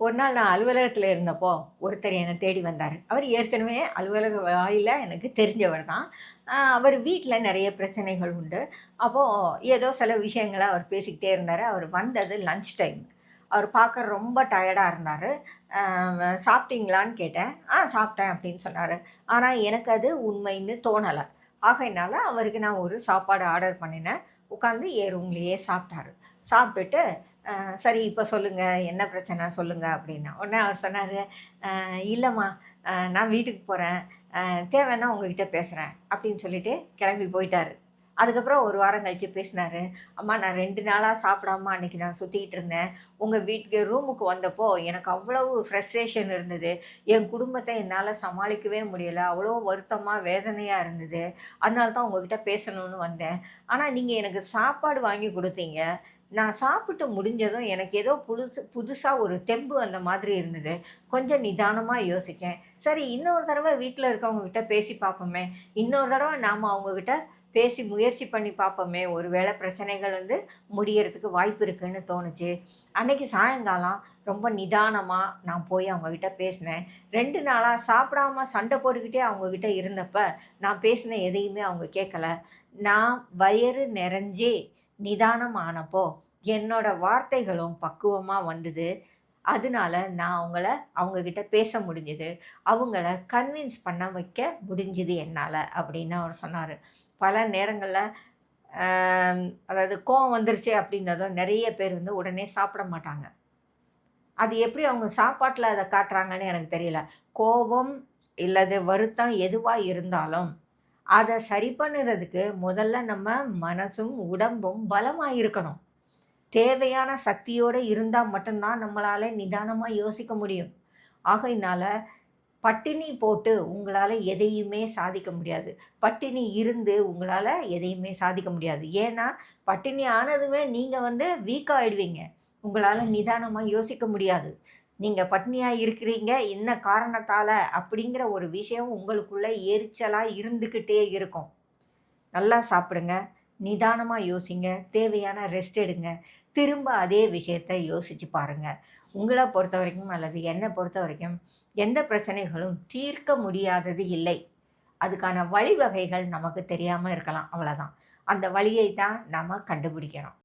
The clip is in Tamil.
ஒரு நாள் நான் அலுவலகத்தில இருந்தப்போ, ஒருத்தர் என்ன தேடி வந்தாரு. அவர் ஏற்கனவே அலுவலக வாயில எனக்கு தெரிஞ்சவர் தான். அவர் வீட்ல நெறைய பிரச்சனைகள் உண்டு. அப்போ ஏதோ சில விஷயங்கள அவர் பேசிக்கிட்டே இருந்தாரு. அவர் வந்தது லஞ்ச் டைம். அவர் பார்க்க ரொம்ப டயர்டா இருந்தாரு. சாப்பிட்டீங்களான்னு கேட்டேன். சாப்பிட்டேன் அப்படின்னு சொன்னாரு. ஆனா எனக்கு அது உண்மைன்னு தோணல. ஆகையினால அவருக்கு நான் ஒரு சாப்பாடு ஆர்டர் பண்ணினேன். உட்காந்து என் ரூம்லயே சாப்பிட்டாரு. சாப்பிட்டுட்டு, சரி இப்ப சொல்லுங்க. என்ன பிரச்சனை சொல்லுங்க அப்டின்னேன். உடனே அவர் சொன்னாரு, இல்லம்மா நான் வீட்டுக்கு போறேன். தேவைன்னா உங்ககிட்ட பேசுறேன்." அப்படின்னு சொல்லிட்டு கிளம்பி போயிட்டாரு. அதுக்கப்புறம் 1 வாரம் கழிச்சு பேசினாரு. "அம்மா நான் 2 நாளா சாப்பிடாம அன்னைக்கு நான் சுத்திக்கிட்டு இருந்தேன். உங்க வீட்டுக்கு ரூமுக்கு வந்தப்போ எனக்கு அவ்வளவு ஃப்ரஸ்ட்ரேஷன் இருந்தது. என் குடும்பத்த என்னால சமாளிக்கவே முடியல. அவ்வளோ வருத்தமா, வேதனையா இருந்தது. அதனால தான் உங்ககிட்ட பேசணும்னு வந்தேன். ஆனா நீங்க எனக்கு சாப்பாடு வாங்கி குடுத்தீங்க. நான் சாப்பிட்டு முடிஞ்சதும் எனக்கு ஏதோ புதுசா ஒரு தெம்பு வந்த மாதிரி இருந்தது. கொஞ்சம் நிதானமா யோசிச்சேன். சரி இன்னொரு தடவ வீட்ல இருக்கவங்க கிட்ட பேசி பார்ப்போமே! இன்னொரு தடவ நாம அவங்ககிட்ட பேசி முயற்சி பண்ணி பார்ப்போமே! ஒருவேள பிரச்சனைகள் வந்து முடியறதுக்கு வாய்ப்பு இருக்குன்னு தோணுச்சு. அன்னைக்கு சாயங்காலம் ரொம்ப நிதானமா நான் போய் அவங்ககிட்ட பேசினேன். 2 நாளா சாப்பிடாம சண்ட போட்டுக்கிட்டே அவங்க கிட்ட இருந்தப்ப, நான் பேசின எதையுமே அவங்க கேட்கல. நான் வயிறு நெறஞ்சு நிதானம் ஆனப்போ, என்னோட வார்த்தைகளும் பக்குவமா வந்தது. அதனால நான் அவங்க கிட்ட பேச முடிஞ்சது. அவங்கள கன்வின்ஸ் பண்ண வைக்க முடிஞ்சது என்னால, அப்படின்னு அவர் சொன்னாரு. பல நேரங்கள்ல அ அதாவது கோவம் வந்துருச்சு அப்படின்னதும் நெறைய பேர் வந்து உடனே சாப்பிட மாட்டாங்க. அது எப்படி அவங்க சாப்பாட்ல அத காட்டுறாங்கன்னு எனக்கு தெரியல. கோபம் இல்லது வருத்தம் எதுவா இருந்தாலும், அத சரி பண்ணுறதுக்கு முதல்ல நம்ம மனசும், உடம்பும் பலமா இருக்கணும். தேவையான சக்தியோட இருந்தா மட்டும் தான் நம்மளால நிதானமா யோசிக்க முடியும். ஆகையினால பட்டினி போட்டு உங்களால எதையுமே சாதிக்க முடியாது. பட்டினி இருந்து உங்களால எதையுமே சாதிக்க முடியாது. ஏன்னா, பட்டினி ஆனதுமே நீங்க வந்து வீக் ஆயிடுவீங்க. உங்களால நிதானமா யோசிக்க முடியாது. நீங்க பட்னியா இருக்கிறீங்க, என்ன காரணத்தால அப்படிங்கிற ஒரு விஷயம் உங்களுக்குள்ள எரிச்சலா இருந்துகிட்டே இருக்கும். நல்லா சாப்பிடுங்க. நிதானமா யோசிங்க. தேவையான ரெஸ்ட் எடுங்க. திரும்ப அதே விஷயத்த யோசிச்சு பாருங்க. உங்கள பொறுத்தவரைக்கும் அல்லது என்ன பொறுத்தவரைக்கும் எந்த பிரச்சனைகளும் தீர்க்க முடியாதது இல்லை. அதுக்கான வழிவகைகள் நமக்கு தெரியாம இருக்கலாம். அவ்வளதான். அந்த வழியை தான் நாம கண்டுபிடிக்கணும்.